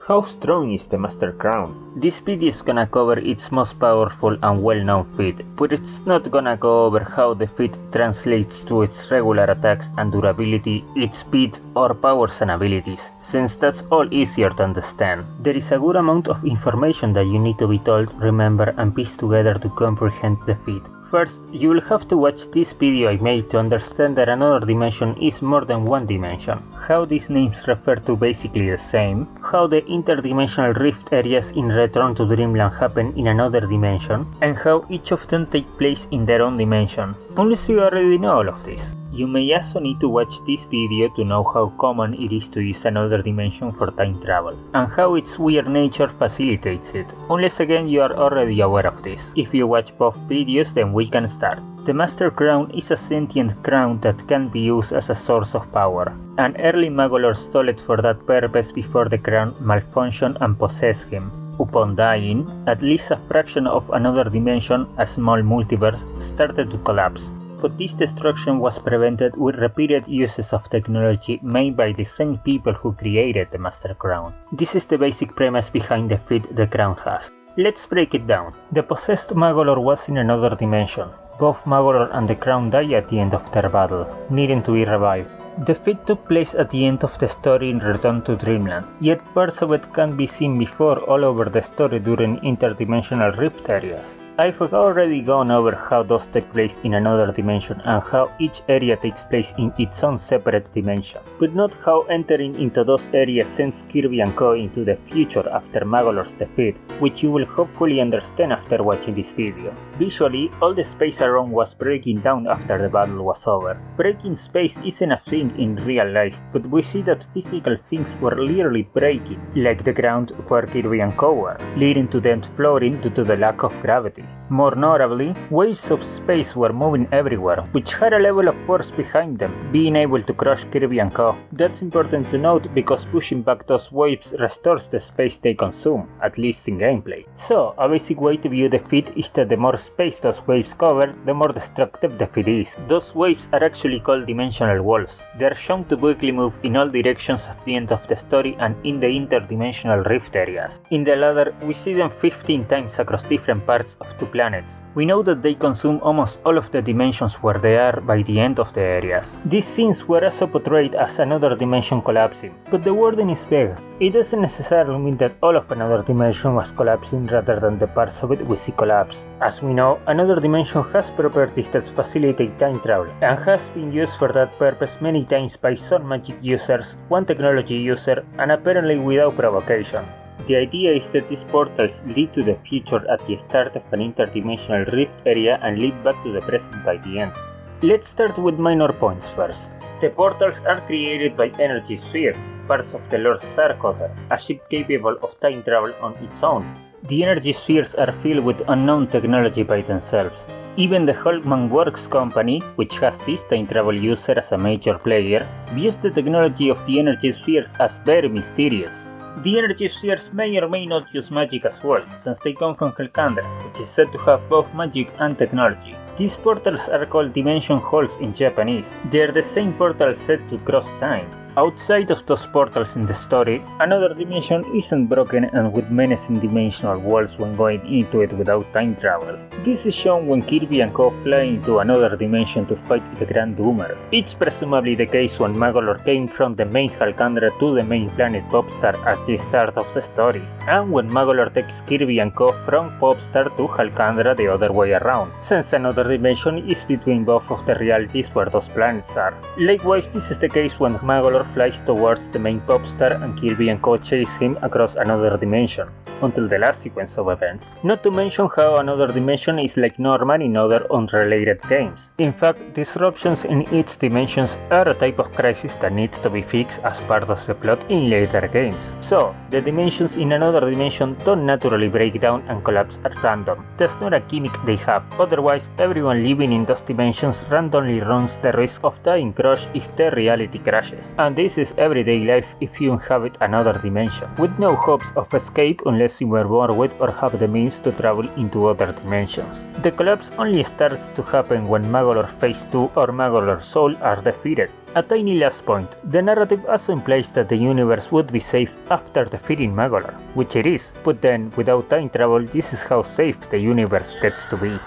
How strong is the Master Crown? This video is gonna cover its most powerful and well-known feat, but it's not gonna go over how the feat translates to its regular attacks and durability, its speed or powers and abilities, since that's all easier to understand. There is a good amount of information that you need to be told, remember and piece together to comprehend the feat. First, you will have to watch this video I made to understand that another dimension is more than one dimension, how these names refer to basically the same, how the interdimensional rift areas in Return to Dreamland happen in another dimension, and how each of them take place in their own dimension, unless you already know all of this. You may also need to watch this video to know how common it is to use another dimension for time travel, and how its weird nature facilitates it, unless again you are already aware of this. If you watch both videos, then we can start. The Master Crown is a sentient crown that can be used as a source of power. An early Magolor stole it for that purpose before the crown malfunctioned and possessed him. Upon dying, at least a fraction of another dimension, a small multiverse, started to collapse. But this destruction was prevented with repeated uses of technology made by the same people who created the Master Crown. This is the basic premise behind the feat the crown has. Let's break it down. The possessed Magolor was in another dimension. Both Magolor and the crown die at the end of their battle, needing to be revived. The feat took place at the end of the story in Return to Dreamland, yet parts of it can be seen before all over the story during interdimensional rift areas. I've already gone over how those take place in another dimension and how each area takes place in its own separate dimension, but not how entering into those areas sends Kirby and Co into the future after Magolor's defeat, which you will hopefully understand after watching this video. Visually, all the space around was breaking down after the battle was over. Breaking space isn't a thing in real life, but we see that physical things were literally breaking, like the ground where Kirby and Co were, leading to them floating due to the lack of gravity. More notably, waves of space were moving everywhere, which had a level of force behind them, being able to crush Kirby and Co. That's important to note because pushing back those waves restores the space they consume, at least in gameplay. So, a basic way to view the feat is that the more space those waves cover, the more destructive the feat is. Those waves are actually called dimensional walls. They are shown to quickly move in all directions at the end of the story and in the interdimensional rift areas. In the latter, we see them 15 times across different parts of two planets. We know that they consume almost all of the dimensions where they are by the end of the areas. These scenes were also portrayed as another dimension collapsing, but the wording is vague. It doesn't necessarily mean that all of another dimension was collapsing rather than the parts of it we see collapse. As we know, another dimension has properties that facilitate time travel, and has been used for that purpose many times by some magic users, one technology user, and apparently without provocation. The idea is that these portals lead to the future at the start of an interdimensional rift area and lead back to the present by the end. Let's start with minor points first. The portals are created by energy spheres, parts of the Lord Starcoder, a ship capable of time travel on its own. The energy spheres are filled with unknown technology by themselves. Even the Hulkman Works company, which has this time travel user as a major player, views the technology of the energy spheres as very mysterious. The energy spheres may or may not use magic as well, since they come from Helkandra, which is said to have both magic and technology. These portals are called dimension holes in Japanese. They are the same portals said to cross time. Outside of those portals in the story, another dimension isn't broken and with menacing dimensional walls when going into it without time travel. This is shown when Kirby and Co fly into another dimension to fight the Grand Doomer. It's presumably the case when Magolor came from the main Halkandra to the main planet Popstar at the start of the story, and when Magolor takes Kirby and Co from Popstar to Halkandra the other way around, since another dimension is between both of the realities where those planets are. Likewise, this is the case when Magolor flies towards the main Popstar and Kirby and Co chase him across another dimension, until the last sequence of events. Not to mention how another dimension is like normal in other unrelated games. In fact, disruptions in its dimensions are a type of crisis that needs to be fixed as part of the plot in later games. So, the dimensions in another dimension don't naturally break down and collapse at random. That's not a gimmick they have, otherwise everyone living in those dimensions randomly runs the risk of dying crushed if their reality crashes. And this is everyday life if you inhabit another dimension, with no hopes of escape unless you were born with or have the means to travel into other dimensions. The collapse only starts to happen when Magolor Phase 2 or Magolor Soul are defeated. A tiny last point, the narrative also implies that the universe would be safe after defeating Magolor, which it is, but then, without time travel, this is how safe the universe gets to be.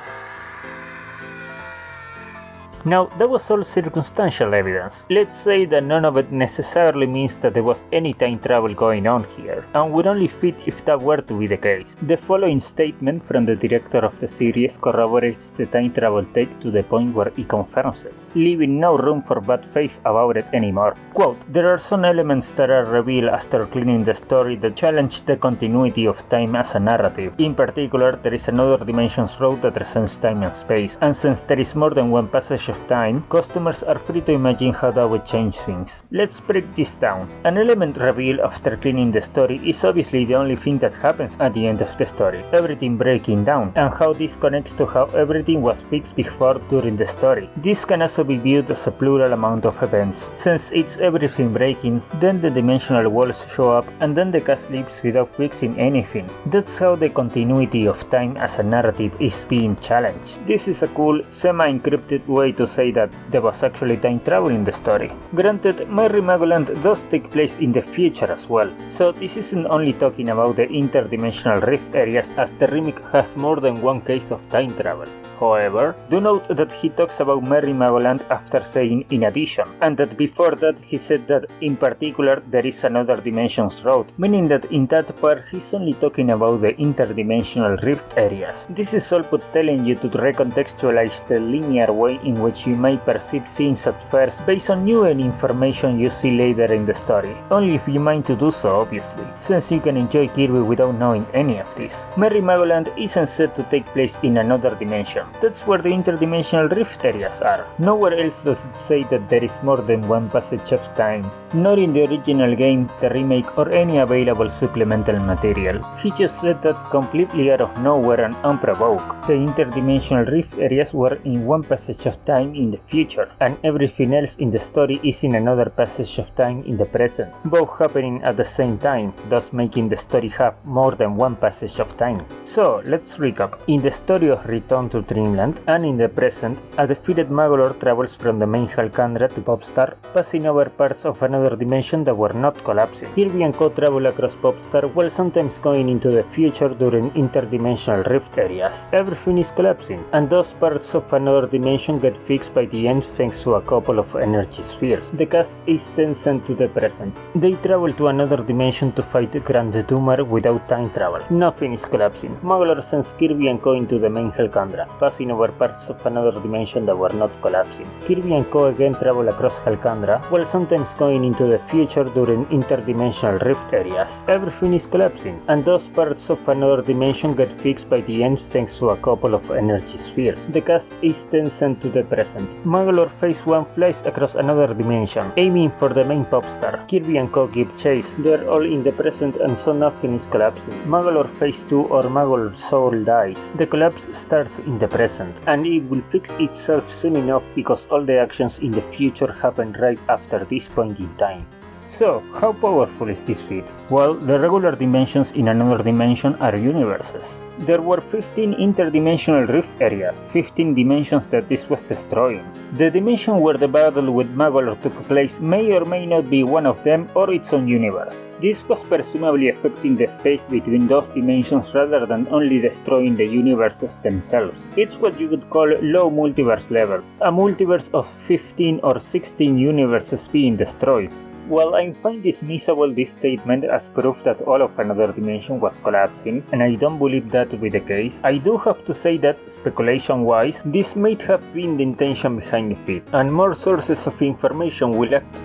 Now, that was all circumstantial evidence. Let's say that none of it necessarily means that there was any time travel going on here, and would only fit if that were to be the case. The following statement from the director of the series corroborates the time travel take to the point where he confirms it, leaving no room for bad faith about it anymore. Quote, "There are some elements that are revealed after cleaning the story that challenge the continuity of time as a narrative. In particular, there is another dimensions road that transcends time and space, and since there is more than one passage of time, customers are free to imagine how that would change things. Let's break this down. An element revealed after cleaning the story is obviously the only thing that happens at the end of the story, everything breaking down, and how this connects to how everything was fixed before during the story. This can also be viewed as a plural amount of events. Since it's everything breaking, then the dimensional walls show up, and then the cast leaves without fixing anything. That's how the continuity of time as a narrative is being challenged. This is a cool, semi-encrypted way to say that there was actually time travel in the story. Granted, Merry Magoland does take place in the future as well, so this isn't only talking about the interdimensional rift areas, as the remake has more than one case of time travel. However, do note that he talks about Merry Magoland after saying in addition, and that before that he said that in particular there is another dimensions road, meaning that in that part he's only talking about the interdimensional rift areas. This is all but telling you to recontextualize the linear way in which you may perceive things at first based on new and information you see later in the story, only if you mind to do so obviously, since you can enjoy Kirby without knowing any of this. Merry Magoland isn't said to take place in another dimension. That's where the interdimensional rift areas are. Nowhere else does it say that there is more than one passage of time, not in the original game, the remake, or any available supplemental material. He just said that completely out of nowhere and unprovoked. The interdimensional rift areas were in one passage of time in the future, and everything else in the story is in another passage of time in the present, both happening at the same time, thus making the story have more than one passage of time. So, let's recap. In the story of Return to Dreamland, and in the present, a defeated Magolor travels from the main Halkandra to Popstar, passing over parts of another dimension that were not collapsing. Kirby and Co travel across Popstar while sometimes going into the future during interdimensional rift areas. Everything is collapsing, and those parts of another dimension get fixed by the end thanks to a couple of energy spheres. The cast is then sent to the present. They travel to another dimension to fight Grand Doomer without time travel. Nothing is collapsing. Magolor sends Kirby and Co into the main Halkandra, passing over parts of another dimension that were not collapsing. Kirby and Co again travel across Halkandra, while sometimes going into the future during interdimensional rift areas. Everything is collapsing, and those parts of another dimension get fixed by the end thanks to a couple of energy spheres. The cast is then sent to the present. Magolor Phase 1 flies across another dimension, aiming for the main Popstar. Kirby and Co give chase. They're all in the present, and so nothing is collapsing. Magolor Phase 2 or Magolor Soul dies. The collapse starts in the present, and it will fix itself soon enough because all the actions in the future happen right after this point in time. So, how powerful is this feat? Well, the regular dimensions in another dimension are universes. There were 15 interdimensional rift areas, 15 dimensions that this was destroying. The dimension where the battle with Magolor took place may or may not be one of them or its own universe. This was presumably affecting the space between those dimensions rather than only destroying the universes themselves. It's what you would call low multiverse level, a multiverse of 15 or 16 universes being destroyed. While I find dismissible this statement as proof that all of another dimension was collapsing, and I don't believe that to be the case, I do have to say that, speculation-wise, this might have been the intention behind the feat, and more sources of information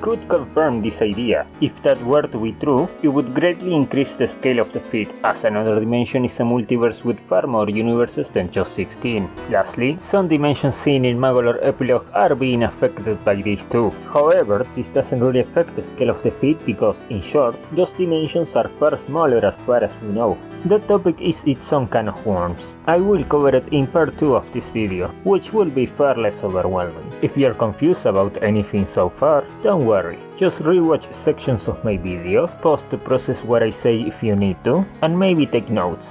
could confirm this idea. If that were to be true, it would greatly increase the scale of the feat, as another dimension is a multiverse with far more universes than just 16. Lastly, some dimensions seen in Magolor Epilogue are being affected by these too. However, this doesn't really affect the scale of the feet because, in short, those dimensions are far smaller as far as we know. That topic is its own can of worms. I will cover it in part 2 of this video, which will be far less overwhelming. If you're confused about anything so far, don't worry. Just rewatch sections of my videos, pause the process where I say if you need to, and maybe take notes.